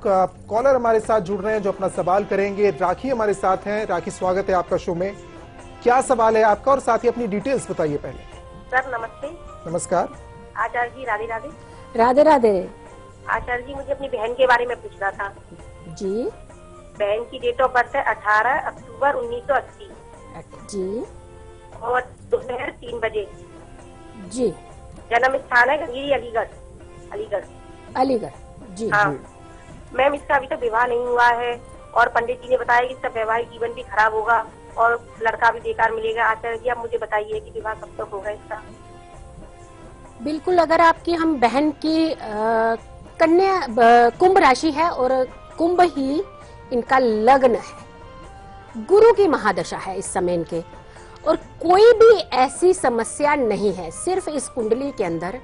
Collar हमारे साथ जुड़ रहे हैं जो अपना सवाल करेंगे। राखी हमारे साथ हैं। राखी, स्वागत है आपका शो में। क्या सवाल है आपका और साथ ही अपनी डिटेल्स बताइए पहले। सर नमस्ते। नमस्कार आचार्य जी, राधे राधे। राधे राधे। आचार्य जी, मुझे अपनी बहन के बारे में पूछना था। जी। बहन की डेट ऑफ बर्थ है 18 अक्टूबर 1980 जी। और दोपहर 3 बजे। जी। जन्म स्थान है गंगीरी, अलीगढ़। अलीगढ़। जी। हाँ मैम, इसका अभी तक विवाह नहीं हुआ है और पंडित जी ने बताया कि इसका वैवाहिक जीवन भी खराब होगा और लड़का भी बेकार मिलेगा। आचार्य जी, आप मुझे बताइए कि विवाह कब तक होगा इसका। बिल्कुल, अगर आपकी हम बहन की कन्या कुंभ राशि है और कुंभ ही इनका लग्न है, गुरु की महादशा है इस समय इनके, और कोई भी ऐसी समस्या नहीं है। सिर्फ इस कुंडली के अंदर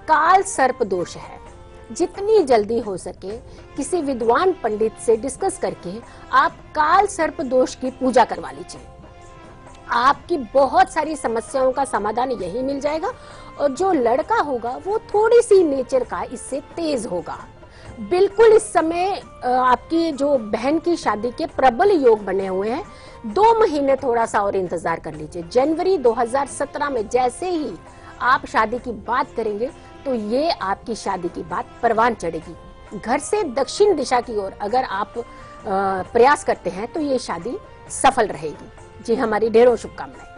काल सर्प दोष है। जितनी जल्दी हो सके किसी विद्वान पंडित से डिस्कस करके आप काल सर्प दोष की पूजा करवा लीजिए। आपकी बहुत सारी समस्याओं का समाधान यही मिल जाएगा और जो लड़का होगा वो थोड़ी सी नेचर का इससे तेज होगा। बिल्कुल इस समय आपकी जो बहन की शादी के प्रबल योग बने हुए हैं। 2 महीने थोड़ा सा और इंतजार कर लीजिए। जनवरी 2017 में जैसे ही आप शादी की बात करेंगे तो ये आपकी शादी की बात परवान चढ़ेगी। घर से दक्षिण दिशा की ओर अगर आप प्रयास करते हैं तो ये शादी सफल रहेगी। जी, हमारी ढेरों शुभकामनाएं।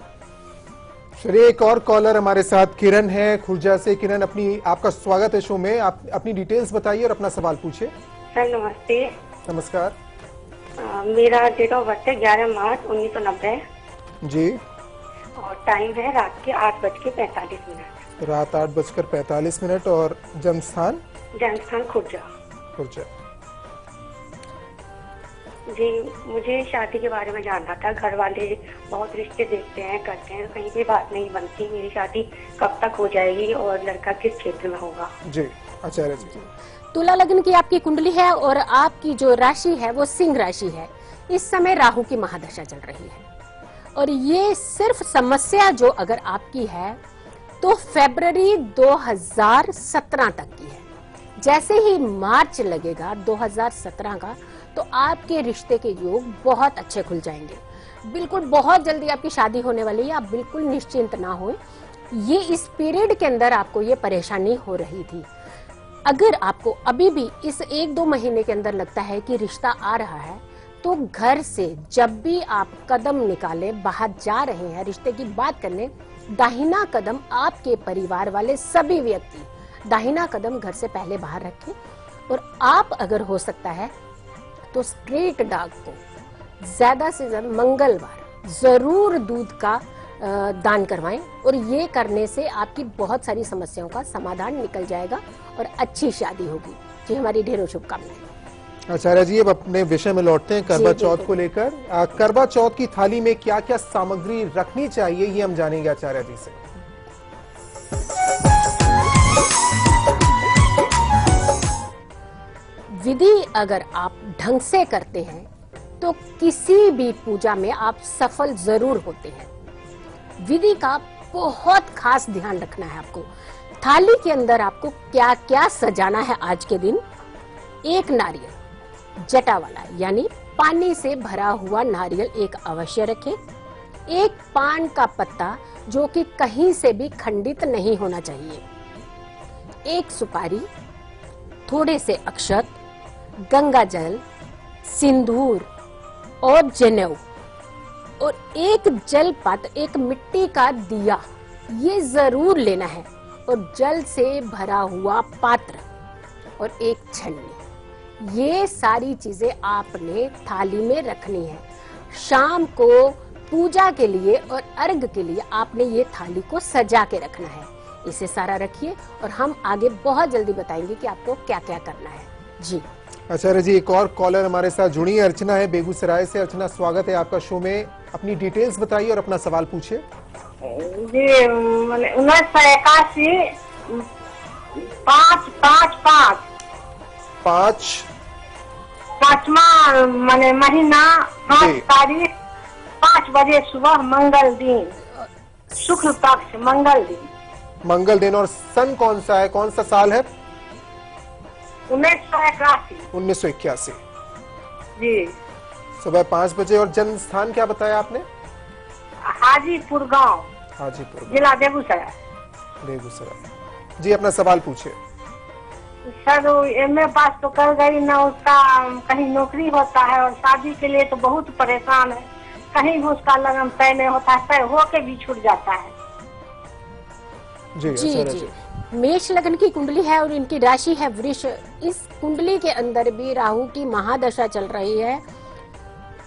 चलिए, एक और कॉलर हमारे साथ किरण है खुर्जा से। किरण, आपका स्वागत है शो में। आप अपनी डिटेल्स बताइए और अपना सवाल पूछिए। सर नमस्ते। नमस्कार। मेरा डेट ऑफ बर्थ है 11 मार्च 1990 जी। और टाइम है रात के 8:45। रात 8:45 और जन्म स्थान खुर्जा। जी, मुझे शादी के बारे में जानना था। घर वाले बहुत रिश्ते देखते हैं, करते हैं, कहीं भी बात नहीं बनती। मेरी शादी कब तक हो जाएगी और लड़का किस क्षेत्र में होगा? जी आचार्य जी। तुला लग्न की आपकी कुंडली है और आपकी जो राशि है वो सिंह राशि है। इस समय राहु की महादशा चल रही है और ये सिर्फ समस्या जो अगर आपकी है तो फरवरी 2017 तक की है। जैसे ही मार्च लगेगा 2017 का तो आपके रिश्ते के योग बहुत अच्छे खुल जाएंगे। बिल्कुल बहुत जल्दी आपकी शादी होने वाली है। आप बिल्कुल निश्चिंत ना हो। ये इस पीरियड के अंदर आपको ये परेशानी हो रही थी। अगर आपको अभी भी इस 1-2 महीने के अंदर लगता है कि रिश्ता आ रहा है तो घर से जब भी आप कदम निकाले, बाहर जा रहे हैं रिश्ते की बात करने, दाहिना कदम आपके परिवार वाले सभी व्यक्ति दाहिना कदम घर से पहले बाहर रखें। और आप अगर हो सकता है तो स्ट्रेट डॉग को ज्यादा से ज्यादा मंगलवार जरूर दूध का दान करवाएं और ये करने से आपकी बहुत सारी समस्याओं का समाधान निकल जाएगा और अच्छी शादी होगी। जी, हमारी ढेरों शुभकामनाएं। आचार्य जी, अब अपने विषय में लौटते हैं करवा चौथ को लेकर। करवा चौथ की थाली में क्या क्या सामग्री रखनी चाहिए ये हम जानेंगे आचार्य जी से। विधि अगर आप ढंग से करते हैं तो किसी भी पूजा में आप सफल जरूर होते हैं। विधि का बहुत खास ध्यान रखना है आपको। थाली के अंदर आपको क्या क्या सजाना है आज के दिन। एक नारियल जटा वाला यानी पानी से भरा हुआ नारियल एक अवश्य रखें। एक पान का पत्ता जो कि कहीं से भी खंडित नहीं होना चाहिए। एक सुपारी, थोड़े से अक्षत, गंगा जल, सिंदूर और जनेऊ और एक जल पात्र, एक मिट्टी का दिया ये जरूर लेना है और जल से भरा हुआ पात्र और एक छन्नी। ये सारी चीजें आपने थाली में रखनी है। शाम को पूजा के लिए और अर्घ के लिए आपने ये थाली को सजा के रखना है। इसे सारा रखिए और हम आगे बहुत जल्दी बताएंगे कि आपको क्या क्या करना है। जी आचार्य जी, एक और कॉलर हमारे साथ जुड़ी है। अर्चना है बेगूसराय से। अर्चना, स्वागत है आपका शो में। अपनी डिटेल्स बताइए और अपना सवाल पूछिए। जी, 1981 5/5 महीना 5 तारीख 5 बजे सुबह, मंगल दिन, शुक्ल पक्ष मंगल दिन। मंगल दिन। और सन कौन सा है, कौन सा साल है? 1981। 1981। जी। सुबह 5 बजे। और जन्म स्थान क्या बताया आपने? हाजीपुर गांव, हाजीपुर, जिला बेगूसराय। बेगूसराय। जी, अपना सवाल पूछिए। सर एमए पास तो कर गई ना, उसका कहीं नौकरी होता है और शादी के लिए तो बहुत परेशान है, कहीं भी उसका लगन तय नहीं होता है, तय होके भी छूट जाता है। जी जी आचार्य जी, जी। मेष लग्न की कुंडली है और इनकी राशि है वृष। इस कुंडली के अंदर भी राहु की महादशा चल रही है,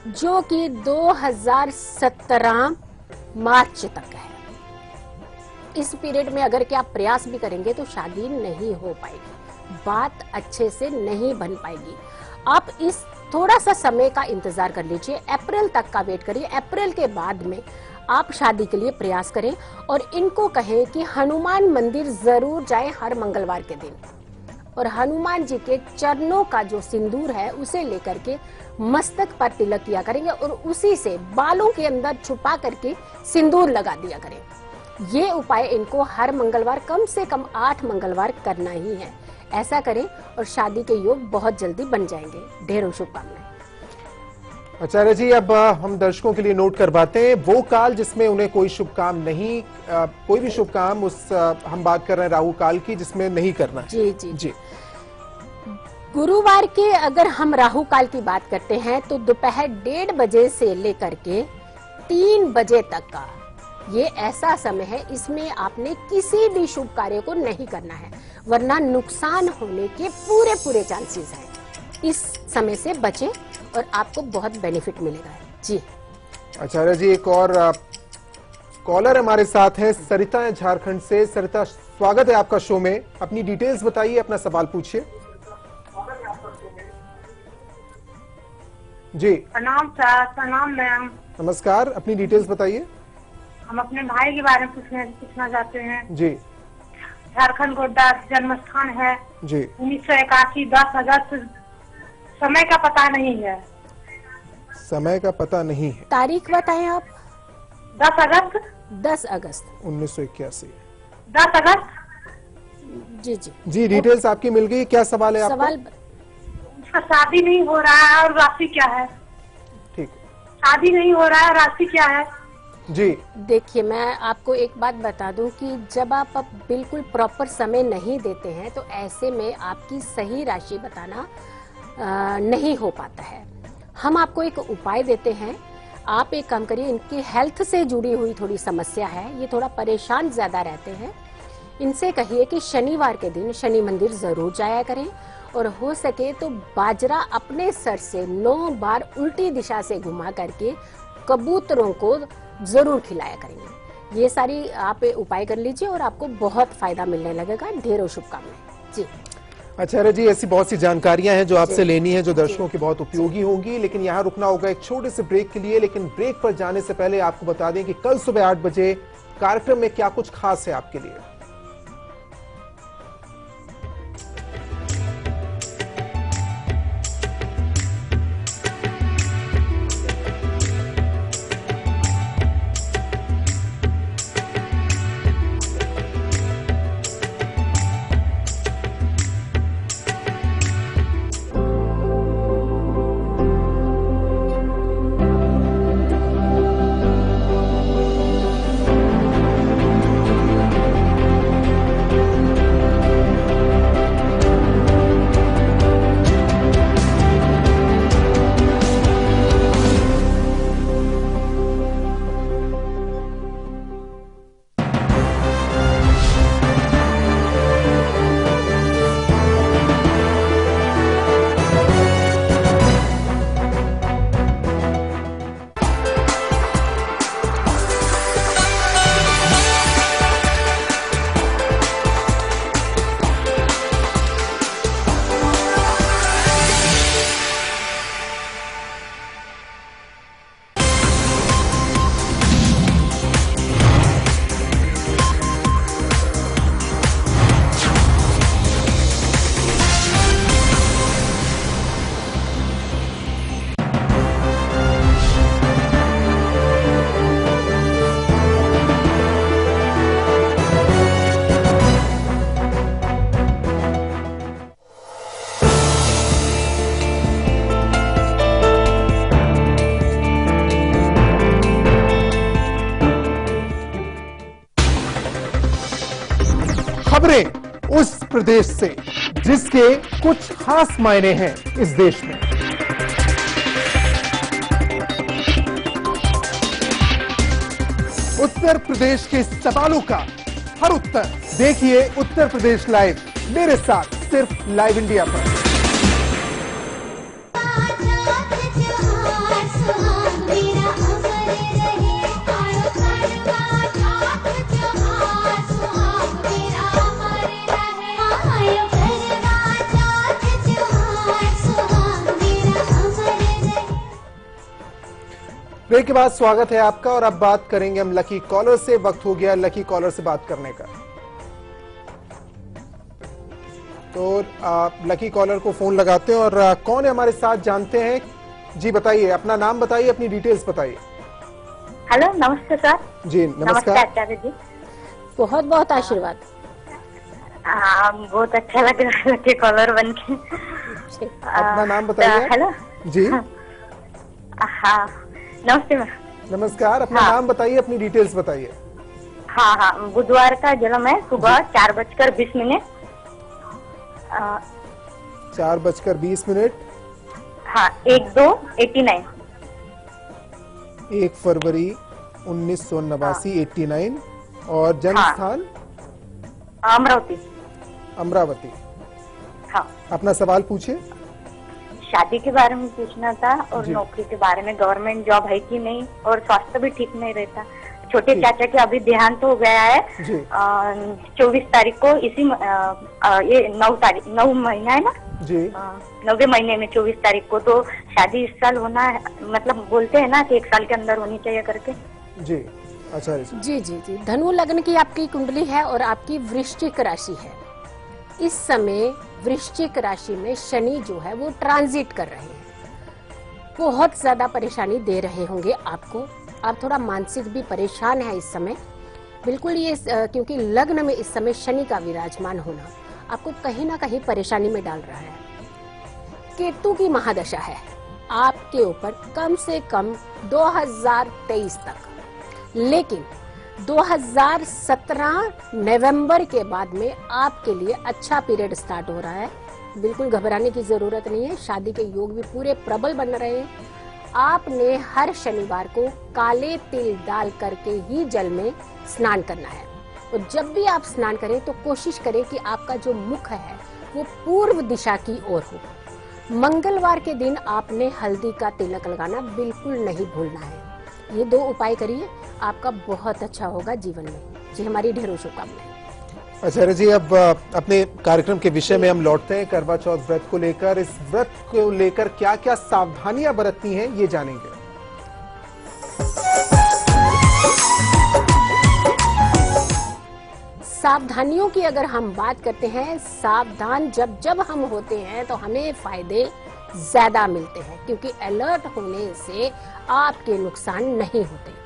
जो कि 2017 मार्च तक है। इस पीरियड में अगर क्या आप प्रयास भी करेंगे तो शादी नहीं हो पाएगी, बात अच्छे से नहीं बन पाएगी। आप इस थोड़ा सा समय का इंतजार कर लीजिए, अप्रैल तक का वेट करिए। अप्रैल के बाद में आप शादी के लिए प्रयास करें और इनको कहें कि हनुमान मंदिर जरूर जाएं हर मंगलवार के दिन, और हनुमान जी के चरणों का जो सिंदूर है उसे लेकर के मस्तक पर तिलक किया करेंगे और उसी से बालों के अंदर छुपा करके सिंदूर लगा दिया करें। ये उपाय इनको हर मंगलवार कम से कम 8 मंगलवार करना ही है। ऐसा करें और शादी के योग बहुत जल्दी बन जाएंगे। ढेरों शुभकामनाएं। आचार्य जी, अब हम दर्शकों के लिए नोट करवाते हैं वो काल जिसमें उन्हें कोई शुभ काम नहीं, कोई भी शुभ काम हम बात कर रहे हैं राहु काल की, जिसमें नहीं करना है। जी जी जी। गुरुवार के अगर हम राहु काल की बात करते हैं तो दोपहर 1:30 बजे से लेकर के 3 बजे तक का ये ऐसा समय है, इसमें आपने किसी भी शुभ कार्य को नहीं करना है, वरना नुकसान होने के पूरे पूरे चांसेस हैं। इस समय से बचें और आपको बहुत बेनिफिट मिलेगा। जी आचार्य जी, एक और कॉलर हमारे साथ हैं, सरिता है झारखंड से। सरिता, स्वागत है आपका शो में। अपनी डिटेल्स बताइए, अपना सवाल पूछिए। जी प्रणाम सर। प्रणाम मैम। नमस्कार, अपनी डिटेल्स बताइए। हम अपने भाई के बारे में पूछना चाहते हैं। जी। झारखंड गोड्डा जन्म स्थान है। जी। 1981, 10 अगस्त। समय का पता नहीं है। समय का पता नहीं है। तारीख बताएं आप। 10 अगस्त। 10 अगस्त 1981। 10 अगस्त। जी जी जी, डिटेल्स आपकी मिल गई। क्या सवाल है आपका? सवाल उसका शादी नहीं हो रहा है और राशि क्या है? ठीक। शादी नहीं हो रहा है, राशि क्या है? जी देखिए, मैं आपको एक बात बता दूं कि जब आप बिल्कुल प्रॉपर समय नहीं देते हैं तो ऐसे में आपकी सही राशि बताना नहीं हो पाता है। हम आपको एक उपाय देते हैं। आप एक काम करिए, इनकी हेल्थ से जुड़ी हुई थोड़ी समस्या है, ये थोड़ा परेशान ज्यादा रहते हैं। इनसे कहिए कि शनिवार के दिन शनि मंदिर जरूर जाया करें और हो सके तो बाजरा अपने सर से 9 बार उल्टी दिशा से घुमा करके कबूतरों को जरूर खिलाया करेंगे। ये सारी आप उपाय कर लीजिए और आपको बहुत फायदा मिलने लगेगा। ढेरों शुभकामनाएं। जी आचार्य जी, ऐसी बहुत सी जानकारियां हैं जो आपसे लेनी है, जो दर्शकों की बहुत उपयोगी होंगी, लेकिन यहाँ रुकना होगा एक छोटे से ब्रेक के लिए। लेकिन ब्रेक पर जाने से पहले आपको बता दें कि कल सुबह 8 बजे कार्यक्रम में क्या कुछ खास है आपके लिए। खबरें उस प्रदेश से जिसके कुछ खास मायने हैं इस देश में। उत्तर प्रदेश के सवालों का हर उत्तर देखिए उत्तर प्रदेश लाइव मेरे साथ सिर्फ लाइव इंडिया पर। ब्रेक के बाद स्वागत है आपका और अब बात करेंगे हम लकी कॉलर से। वक्त हो गया लकी कॉलर से बात करने का। तो आप लकी कॉलर को फोन लगाते हैं और कौन है हमारे साथ जानते हैं। जी बताइए, अपना नाम बताइए, अपनी डिटेल्स बताइए। हेलो, नमस्ते सर। जी नमस्कार आचार्य जी। बहुत बहुत आशीर्वाद। बहुत अच्छा लग रहा है लकी कॉलर बन के। अपना नाम बताइए। हेलो जी हाँ, नमस्ते मैम। नमस्कार, अपना नाम बताइए, अपनी डिटेल्स बताइए। हाँ, बुधवार का जन्म है, सुबह 4:20। 4:20। हाँ, 1/2/89। 1 फरवरी 1989, 89। और जन्म स्थान अमरावती। हाँ, अपना सवाल पूछिए। शादी के बारे में पूछना था और नौकरी के बारे में। गवर्नमेंट जॉब है कि नहीं, और स्वास्थ्य भी ठीक नहीं रहता। छोटे चाचा के अभी देहांत हो गया है 24 तारीख को। इसी ये 9 महीना है ना जी, 9वें महीने में 24 तारीख को। तो शादी इस साल होना है, मतलब बोलते हैं ना कि 1 साल के अंदर होनी चाहिए करके। जी अच्छा जी। धनु लग्न की आपकी कुंडली है और आपकी वृश्चिक राशि है। इस समय वृश्चिक राशि में शनि जो है वो ट्रांजिट कर रहे हैं। बहुत ज्यादा परेशानी दे रहे होंगे आपको। आप थोड़ा मानसिक भी परेशान है इस समय। बिल्कुल ये क्योंकि लग्न में इस समय शनि का विराजमान होना आपको कहीं ना कहीं परेशानी में डाल रहा है। केतु की महादशा है आपके ऊपर कम से कम 2023 तक, लेकिन 2017 नवंबर के बाद में आपके लिए अच्छा पीरियड स्टार्ट हो रहा है। बिल्कुल घबराने की जरूरत नहीं है। शादी के योग भी पूरे प्रबल बन रहे हैं। आपने हर शनिवार को काले तिल डाल करके ही जल में स्नान करना है। और जब भी आप स्नान करें तो कोशिश करें कि आपका जो मुख है वो पूर्व दिशा की ओर हो। मंगलवार के दिन आपने हल्दी का तिलक लगाना बिल्कुल नहीं भूलना है। ये 2 उपाय करिए, आपका बहुत अच्छा होगा जीवन में। जी हमारी ढेरों शुभकामनाएं। आचार्य जी, अब अपने कार्यक्रम के विषय में हम लौटते हैं। करवा चौथ व्रत को लेकर, इस व्रत को लेकर क्या क्या सावधानियां बरतनी हैं ये जानेंगे। सावधानियों की अगर हम बात करते हैं, सावधान जब हम होते हैं तो हमें फायदे ज्यादा मिलते हैं, क्योंकि अलर्ट होने से आपके नुकसान नहीं होते।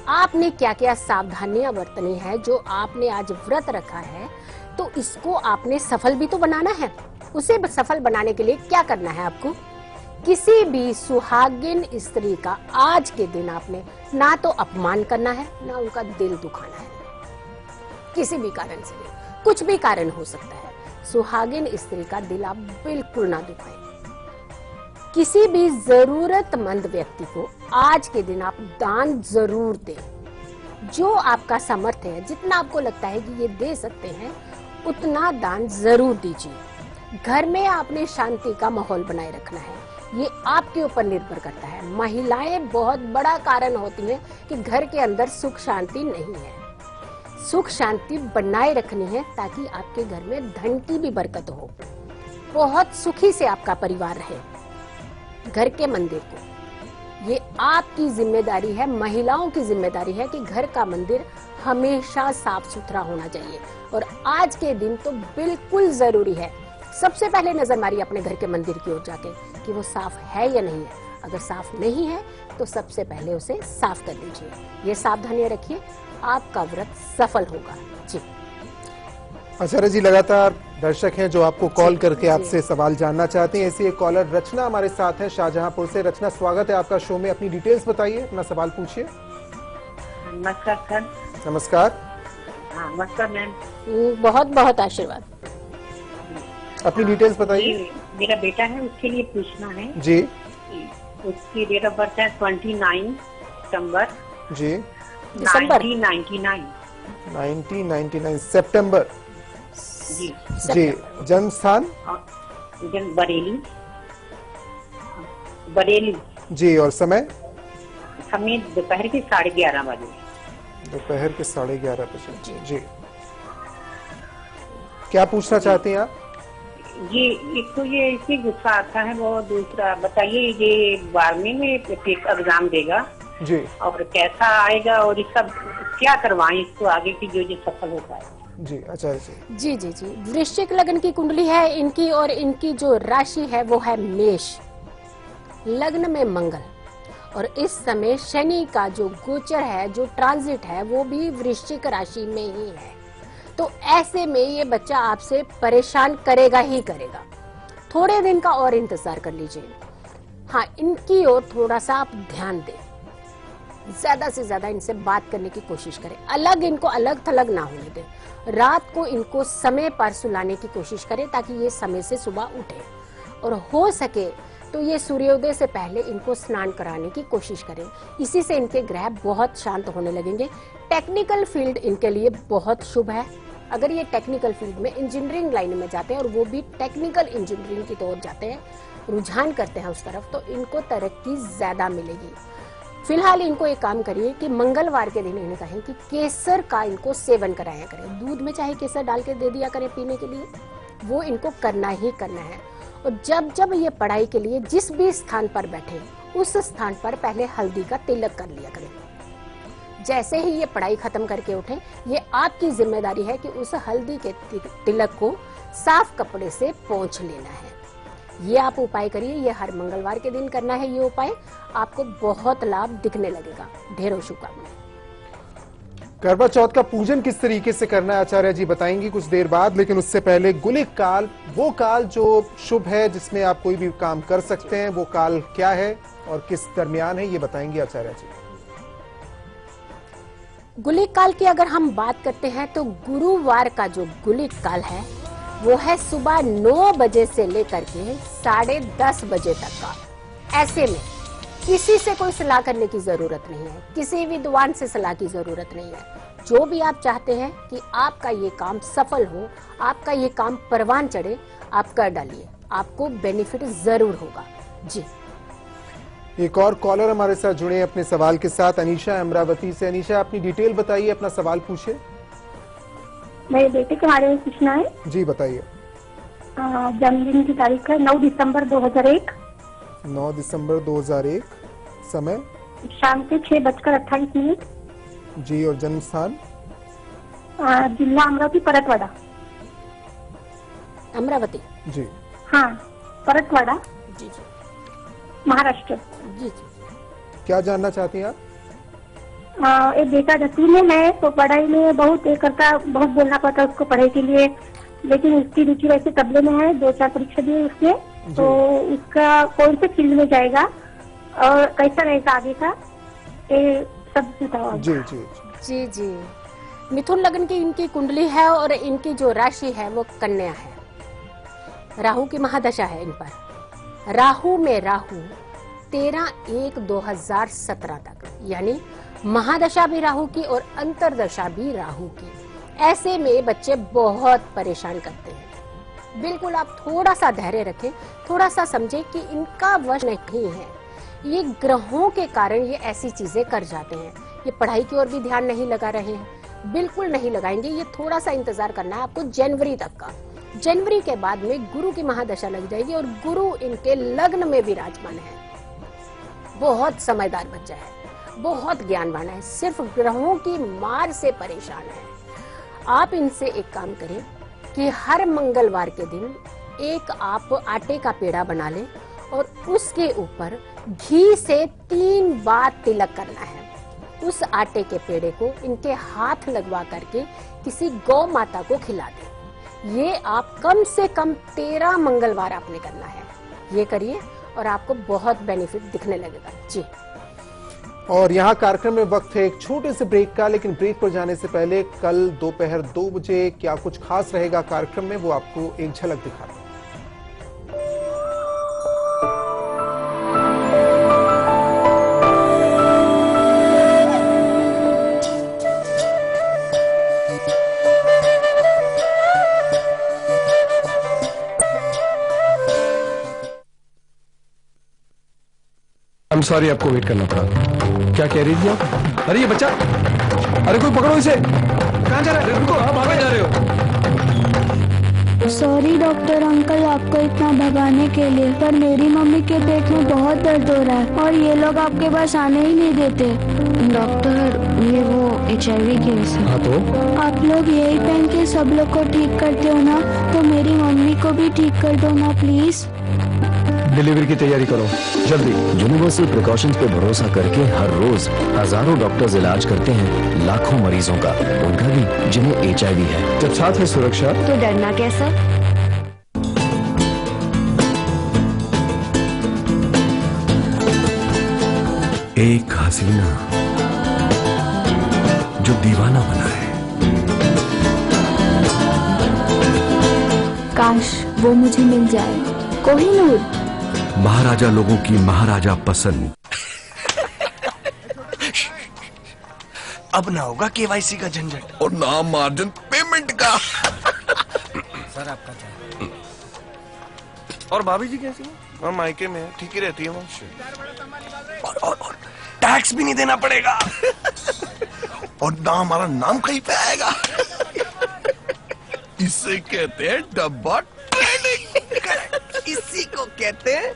आपने क्या क्या सावधानियां बरतनी है। जो आपने आज व्रत रखा है तो इसको आपने सफल भी तो बनाना है। उसे सफल बनाने के लिए क्या करना है आपको? किसी भी सुहागिन स्त्री का आज के दिन आपने ना तो अपमान करना है, ना उनका दिल दुखाना है। किसी भी कारण से, कुछ भी कारण हो सकता है, सुहागिन स्त्री का दिल आप बिल्कुल ना दुखाएं। किसी भी जरूरतमंद व्यक्ति को आज के दिन आप दान जरूर दें। जो आपका सामर्थ्य है, जितना आपको लगता है कि ये दे सकते हैं, उतना दान जरूर दीजिए। घर में आपने शांति का माहौल बनाए रखना है। ये आपके ऊपर निर्भर करता है। महिलाएं बहुत बड़ा कारण होती हैं कि घर के अंदर सुख शांति नहीं है। सुख शांति बनाए रखनी है ताकि आपके घर में धन की भी बरकत हो, बहुत सुखी से आपका परिवार रहे। घर के मंदिर को, ये आपकी जिम्मेदारी है, महिलाओं की जिम्मेदारी है कि घर का मंदिर हमेशा साफ सुथरा होना चाहिए। और आज के दिन तो बिल्कुल जरूरी है, सबसे पहले नजर मारिए अपने घर के मंदिर की ओर जाके कि वो साफ है या नहीं है। अगर साफ नहीं है तो सबसे पहले उसे साफ कर दीजिए। ये सावधानियां रखिए, आपका व्रत सफल होगा। जी आचार्य जी, लगातार दर्शक हैं जो आपको कॉल करके आपसे सवाल जानना चाहते हैं। ऐसी एक कॉलर रचना हमारे साथ है शाहजहांपुर से। रचना, स्वागत है आपका शो में। अपनी डिटेल्स बताइए, अपना सवाल पूछिए। नमस्कार सर। नमस्कार। हाँ नमस्कार मैम। बहुत बहुत आशीर्वाद। अपनी डिटेल्स बताइए। मेरा बेटा है, उसके लिए पूछना है जी। उसकी डेट ऑफ बर्थ है 29 सितंबर जी। 1999 सितंबर। जी। जी। जन्म स्थान? बरेली। बरेली। जी। और समय? समय दोपहर के 11:30 बजे। दोपहर के 11:30 बजे। जी। क्या पूछना चाहते हैं आप? ये एक तो ये इसी गुस्सा आता है, वो दूसरा बताइए ये 12वीं में एग्जाम देगा जी। और कैसा आएगा और ये सब क्या करवाएं इसको आगे की जो सफल हो पाए। जी। अच्छा जी जी जी। वृश्चिक लग्न की कुंडली है इनकी और इनकी जो राशि है वो है मेष, लग्न में मंगल, और इस समय शनि का जो गोचर है, जो ट्रांजिट है, वो भी वृश्चिक राशि में ही है। तो ऐसे में ये बच्चा आपसे परेशान करेगा ही करेगा। थोड़े दिन का और इंतजार कर लीजिए। हाँ, इनकी ओर थोड़ा सा आप ध्यान दें, ज्यादा से ज्यादा इनसे बात करने की कोशिश करें, इनको अलग थलग ना होने दें। रात को इनको समय पर सुलाने की कोशिश करें ताकि ये समय से सुबह उठे, और हो सके तो ये सूर्योदय से पहले इनको स्नान कराने की कोशिश करें। इसी से इनके ग्रह बहुत शांत होने लगेंगे। टेक्निकल फील्ड इनके लिए बहुत शुभ है। अगर ये टेक्निकल फील्ड में इंजीनियरिंग लाइन में जाते हैं और वो भी टेक्निकल इंजीनियरिंग की ओर जाते हैं, रुझान करते हैं उस तरफ, तो इनको तरक्की ज्यादा मिलेगी। फिलहाल इनको एक काम करिए कि मंगलवार के दिन इन्हें कहें कि केसर का इनको सेवन कराया करें। दूध में चाहे केसर डाल के दे दिया करें पीने के लिए, वो इनको करना ही करना है। और जब जब ये पढ़ाई के लिए जिस भी स्थान पर बैठे, उस स्थान पर पहले हल्दी का तिलक कर लिया करें। जैसे ही ये पढ़ाई खत्म करके उठे, ये आपकी जिम्मेदारी है कि उस हल्दी के तिलक को साफ कपड़े से पोंछ लेना है। ये आप उपाय करिए, ये हर मंगलवार के दिन करना है। ये उपाय आपको बहुत लाभ दिखने लगेगा। ढेरों शुभकामनाएं। करवा चौथ का पूजन किस तरीके से करना है आचार्य जी बताएंगी कुछ देर बाद, लेकिन उससे पहले गुलिक काल, वो काल जो शुभ है जिसमें आप कोई भी काम कर सकते हैं, वो काल क्या है और किस दरमियान है, ये बताएंगे आचार्य जी। गुलिक काल की अगर हम बात करते हैं तो गुरुवार का जो गुलिक काल है वो है सुबह 9 बजे से लेकर के 10:30 बजे तक का। ऐसे में किसी से कोई सलाह करने की जरूरत नहीं है, किसी विद्वान से सलाह की जरूरत नहीं है। जो भी आप चाहते हैं कि आपका ये काम सफल हो, आपका ये काम परवान चढ़े, आप कर डालिए, आपको बेनिफिट जरूर होगा। जी। एक और कॉलर हमारे साथ जुड़े हैं अपने सवाल के साथ, अनीशा अमरावती से। अनीशा, अपनी डिटेल बताइए, अपना सवाल पूछिए। मेरे बेटे के बारे में पूछना है। जी बताइए। जन्मदिन की तारीख है 9 दिसंबर 2001। 9 दिसंबर 2001। समय? शाम के 6:28। जी। और जन्म स्थान? जिला अमरावती, परतवाड़ा। अमरावती? जी। हाँ, परतवाड़ा। जी जी। महाराष्ट्र। जी जी। क्या जानना चाहती हैं आप? एक बेटा 10वीं में है, तो पढ़ाई में बहुत करता, बहुत बोलना पड़ता उसको पढ़ाई के लिए, लेकिन उसकी रुचि वैसे तबले में है। 2-4 परीक्षा दी उसने, तो उसका कौन से फील्ड में जाएगा और कैसा रहेगा आगे का, ये सब बताओ। जी जी जी जी। मिथुन लग्न की इनकी कुंडली है और इनकी जो राशि है वो कन्या है। राहु की महादशा है इन पर। राहु में राहु 13/1/2017 तक, यानी महादशा भी राहु की और अंतरदशा भी राहु की। ऐसे में बच्चे बहुत परेशान करते हैं। बिल्कुल आप थोड़ा सा धैर्य रखें, थोड़ा सा समझें कि इनका वश नहीं है, ये ग्रहों के कारण ये ऐसी चीजें कर जाते हैं। ये पढ़ाई की ओर भी ध्यान नहीं लगा रहे हैं, बिल्कुल नहीं लगाएंगे। ये थोड़ा सा इंतजार करना है आपको जनवरी तक का। जनवरी के बाद में गुरु की महादशा लग जाएगी और गुरु इनके लग्न में विराजमान है। बहुत समझदार बच्चा है, बहुत ज्ञानवान है, सिर्फ ग्रहों की मार से परेशान है। आप इनसे एक काम करें कि हर मंगलवार के दिन एक आप आटे का पेड़ा बना लें और उसके ऊपर घी से 3 बार तिलक करना है। उस आटे के पेड़े को इनके हाथ लगवा करके किसी गौ माता को खिला दें। ये आप कम से कम 13 मंगलवार आपने करना है। ये करिए और आपको बहुत बेनिफिट दिखने लगेगा। जी। और यहाँ कार्यक्रम में वक्त है एक छोटे से ब्रेक का, लेकिन ब्रेक पर जाने से पहले कल दोपहर 2 बजे क्या कुछ खास रहेगा कार्यक्रम में, वो आपको एक झलक दिखा रहा हूं। I'm sorry, आपको वेट करना पड़ा। क्या कह रही थी आप? अरे ये बच्चा, अरे कोई पकड़ो इसे। कहाँ जा रहा है? रुको, आप आगे जा रहे हो। सॉरी डॉक्टर अंकल आपको इतना भगाने के लिए, पर मेरी मम्मी के पेट में बहुत दर्द हो रहा है और ये लोग आपके पास आने ही नहीं देते। डॉक्टर ये वो HIV केस है। हाँ तो? आप लोग यही पहन के सब लोग को ठीक करते हो ना, तो मेरी मम्मी को भी ठीक कर दो ना प्लीज। डिलीवरी की तैयारी करो जल्दी। यूनिवर्सल प्रिकॉशंस पे भरोसा करके हर रोज हजारों डॉक्टर्स इलाज करते हैं लाखों मरीजों का, उनका भी जिन्हें HIV है। जब साथ है सुरक्षा तो डरना कैसा? एक हसीना जो दीवाना बना है। काश वो मुझे मिल जाए। कोहिनूर। महाराजा लोगों की महाराजा पसंद। अब ना होगा KYC का झंझट और ना मार्जिन पेमेंट का। सर आपका क्या? और भाभी जी कैसी है? वहाँ मायके में है, ठीक ही रहती है वहाँ। और टैक्स भी नहीं देना पड़ेगा। और ना हमारा नाम कहीं पे आएगा। इसे कहते हैं डब्बा ट्रेडिंग। इसी को कहते हैं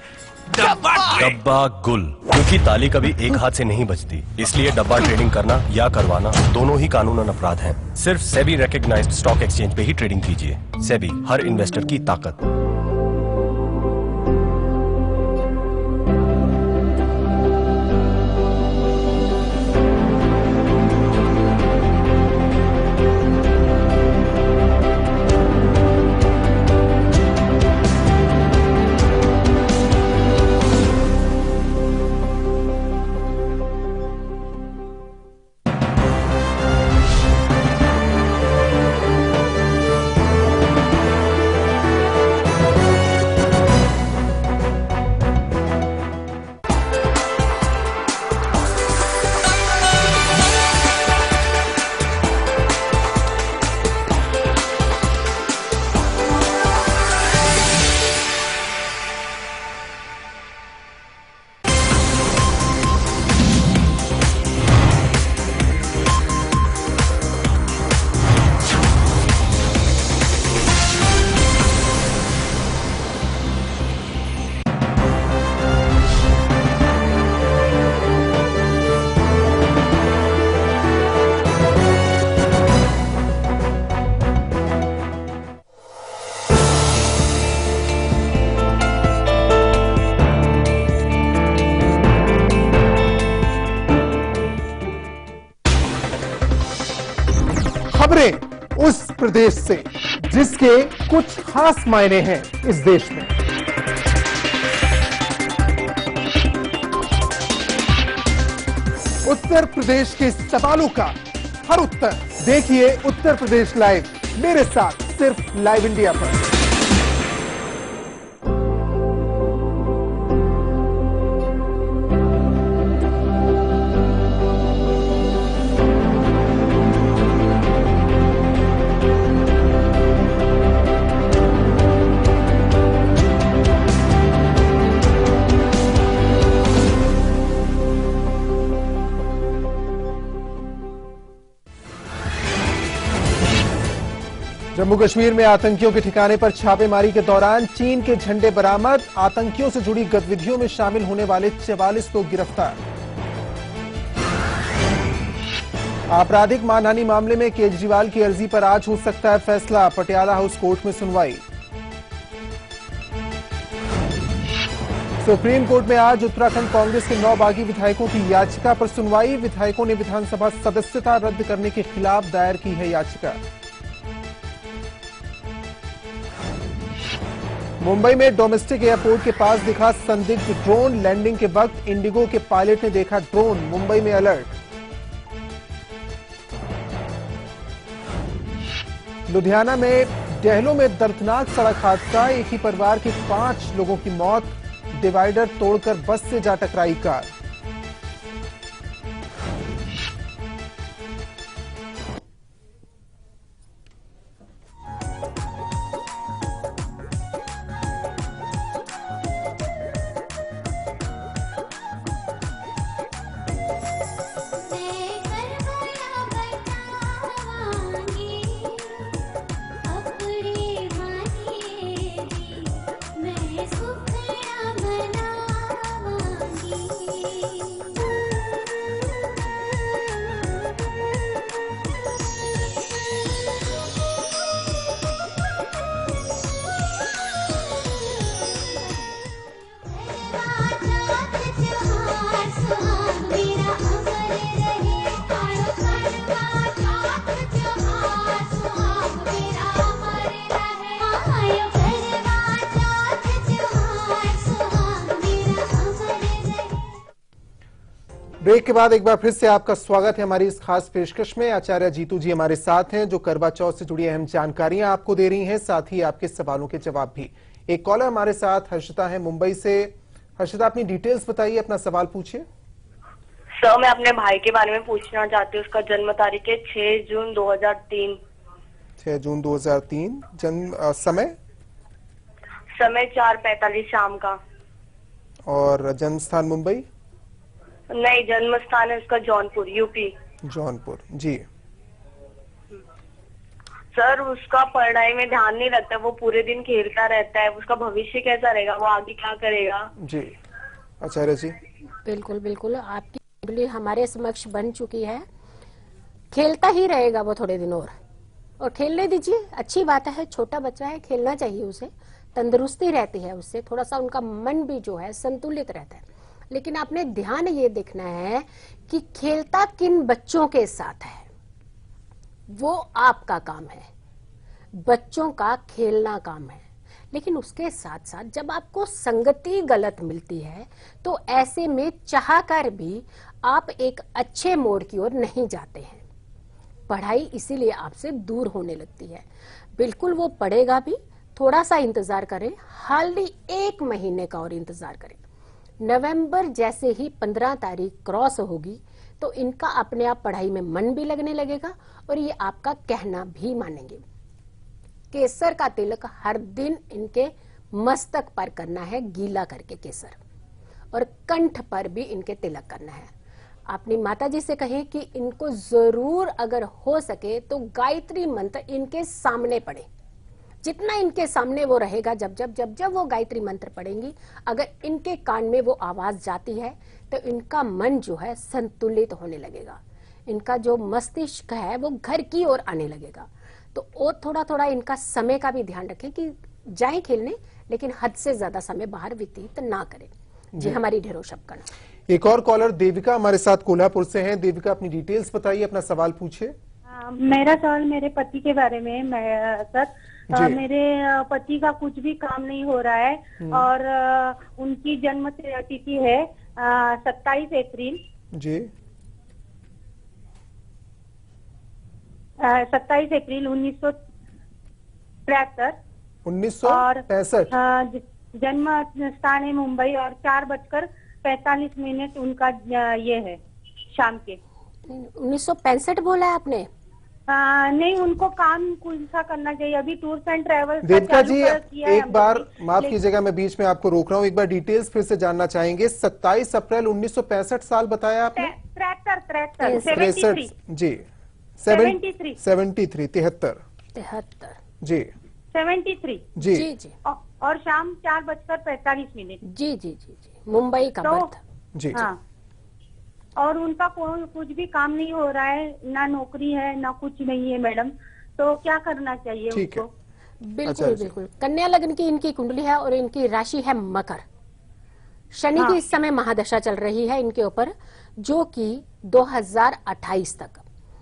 डब्बा गुल, क्योंकि ताली कभी एक हाथ से नहीं बजती, इसलिए डब्बा ट्रेडिंग करना या करवाना दोनों ही कानूनन अपराध हैं। सिर्फ सेबी रिकॉग्नाइज्ड स्टॉक एक्सचेंज पे ही ट्रेडिंग कीजिए। सेबी, हर इन्वेस्टर की ताकत। खबरें उस प्रदेश से जिसके कुछ खास मायने हैं इस देश में। उत्तर प्रदेश के सवालों का हर उत्तर देखिए उत्तर प्रदेश लाइव, मेरे साथ सिर्फ लाइव इंडिया पर। जम्मू कश्मीर में आतंकियों के ठिकाने पर छापेमारी के दौरान चीन के झंडे बरामद, आतंकियों से जुड़ी गतिविधियों में शामिल होने वाले 44 लोग गिरफ्तार। आपराधिक मानहानि मामले में केजरीवाल की अर्जी पर आज हो सकता है फैसला, पटियाला हाउस कोर्ट में सुनवाई। सुप्रीम कोर्ट में आज उत्तराखंड कांग्रेस के 9 बागी विधायकों की याचिका पर सुनवाई, विधायकों ने विधानसभा सदस्यता रद्द करने के खिलाफ दायर की है याचिका। मुंबई में डोमेस्टिक एयरपोर्ट के पास दिखा संदिग्ध ड्रोन। लैंडिंग के वक्त इंडिगो के पायलट ने देखा ड्रोन। मुंबई में अलर्ट। लुधियाना में डेहलों में दर्दनाक सड़क हादसा। एक ही परिवार के 5 लोगों की मौत। डिवाइडर तोड़कर बस से जा टकराई कार। ब्रेक के बाद एक बार फिर से आपका स्वागत है हमारी इस खास पेशकश में। आचार्य जीतू जी हमारे साथ हैं जो करवा चौथ से जुड़ी अहम जानकारियां आपको दे रही हैं, साथ ही आपके सवालों के जवाब भी। एक कॉलर हमारे साथ हर्षिता है मुंबई से। हर्षिता, अपनी डिटेल्स बताइए, अपना सवाल पूछिए। सर, मैं अपने भाई के बारे में पूछना चाहती हूँ। उसका जन्म तारीख है 6 जून 2003। 6 जून 2003। जन्म समय 4:45 शाम का। और जन्म स्थान मुंबई? नहीं, जन्म स्थान है उसका जौनपुर, यूपी। जौनपुर, जी। सर, उसका पढ़ाई में ध्यान नहीं रखता, वो पूरे दिन खेलता रहता है। उसका भविष्य कैसा रहेगा, वो आगे क्या करेगा? जी आचार्य जी। बिल्कुल बिल्कुल, आपकी कुंडली हमारे समक्ष बन चुकी है। खेलता ही रहेगा वो थोड़े दिन और खेलने दीजिए, अच्छी बात है। छोटा बच्चा है, खेलना चाहिए उसे, तंदुरुस्ती रहती है उससे, थोड़ा सा उनका मन भी जो है संतुलित रहता है। लेकिन आपने ध्यान ये देखना है कि खेलता किन बच्चों के साथ है, वो आपका काम है। बच्चों का खेलना काम है, लेकिन उसके साथ साथ जब आपको संगति गलत मिलती है तो ऐसे में चाहकर भी आप एक अच्छे मोड़ की ओर नहीं जाते हैं। पढ़ाई इसीलिए आपसे दूर होने लगती है। बिल्कुल वो पढ़ेगा भी, थोड़ा सा इंतजार करें, हार्डली 1 महीने का और इंतजार करें। नवंबर जैसे ही 15 तारीख क्रॉस होगी तो इनका अपने आप पढ़ाई में मन भी लगने लगेगा और ये आपका कहना भी मानेंगे। केसर का तिलक हर दिन इनके मस्तक पर करना है, गीला करके केसर, और कंठ पर भी इनके तिलक करना है। अपनी माता जी से कहें कि इनको जरूर अगर हो सके तो गायत्री मंत्र इनके सामने पढ़े। जितना इनके सामने वो रहेगा, जब जब वो गायत्री मंत्र पढ़ेंगी, अगर इनके कान में वो आवाज जाती है तो इनका मन जो है संतुलित होने लगेगा। इनका जो मस्तिष्क है वो घर की ओर आने लगेगा। तो वो थोड़ा थोड़ा इनका समय का भी ध्यान रखें कि जाएं खेलने, लेकिन हद से ज्यादा समय बाहर व्यतीत ना करें। जी हमारी ढेरों शुभकामनाएं। एक और कॉलर देविका हमारे साथ कोल्हापुर से हैं। देविका, अपनी डिटेल्स बताइए, अपना सवाल पूछिए। मेरा सवाल मेरे पति के बारे में। मेरे पति का कुछ भी काम नहीं हो रहा है और उनकी जन्म तिथि है 27 अप्रैल जी 27 अप्रैल 1963 1965। जन्म स्थान है मुंबई और 4:45 उनका ये है शाम के। 1965 बोला है आपने? नहीं, उनको काम कौन सा करना चाहिए? अभी टूर्स एंड ट्रेवल्स देविका जी, एक बार माफ कीजिएगा, मैं बीच में आपको रोक रहा हूँ, एक बार डिटेल्स फिर से जानना चाहेंगे। 27 अप्रैल 1965 साल बताया आपने? 73 जी 73 जी 73 जी जी और शाम 4:45 जी जी जी मुंबई का बर्थ। जी हाँ, और उनका कुछ भी काम नहीं हो रहा है, ना नौकरी है ना कुछ नहीं है मैडम, तो क्या करना चाहिए उसको? बिल्कुल बिल्कुल, कन्या लग्न की इनकी कुंडली है और इनकी राशि है मकर। शनि की इस समय महादशा चल रही है इनके ऊपर, जो कि 2028 तक।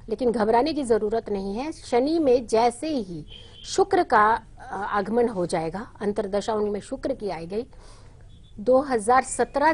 लेकिन घबराने की जरूरत नहीं है। शनि में जैसे ही शुक्र का आगमन हो जाएगा, अंतर्दशा उनमें शुक्र की आई गई। 2017